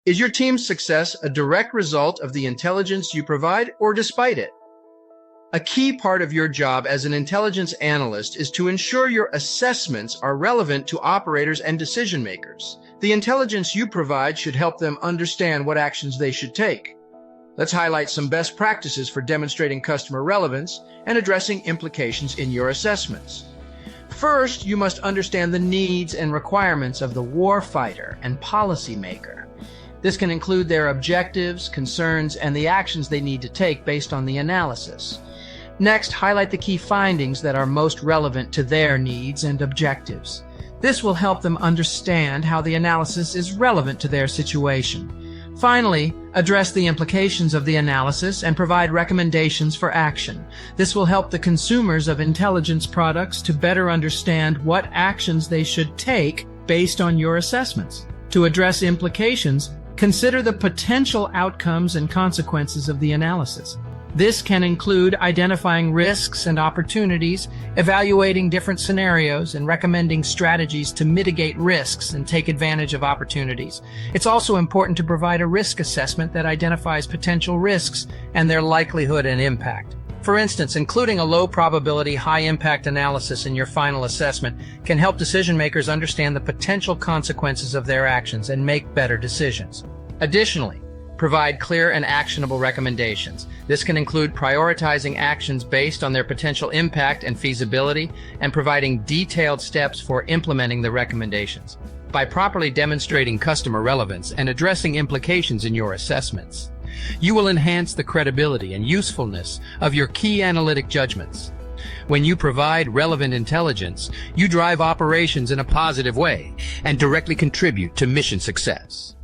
Is your team's success a direct result of the intelligence you provide or despite it? A key part of your job as an intelligence analyst is to ensure your assessments are relevant to operators and decision makers. The intelligence you provide should help them understand what actions they should take. Let's highlight some best practices for demonstrating customer relevance and addressing implications in your assessments. First, you must understand the needs and requirements of the warfighter and policymaker. This can include their objectives, concerns, and the actions they need to take based on the analysis. Next, highlight the key findings that are most relevant to their needs and objectives. This will help them understand how the analysis is relevant to their situation. Finally, address the implications of the analysis and provide recommendations for action. This will help the consumers of intelligence products to better understand what actions they should take based on your assessments. To address implications, consider the potential outcomes and consequences of the analysis. This can include identifying risks and opportunities, evaluating different scenarios, and recommending strategies to mitigate risks and take advantage of opportunities. It's also important to provide a risk assessment that identifies potential risks and their likelihood and impact. For instance, including a low-probability, high-impact analysis in your final assessment can help decision-makers understand the potential consequences of their actions and make better decisions. Additionally, provide clear and actionable recommendations. This can include prioritizing actions based on their potential impact and feasibility and providing detailed steps for implementing the recommendations. By properly demonstrating customer relevance and addressing implications in your assessments, you will enhance the credibility and usefulness of your key analytic judgments. When you provide relevant intelligence, you drive operations in a positive way and directly contribute to mission success.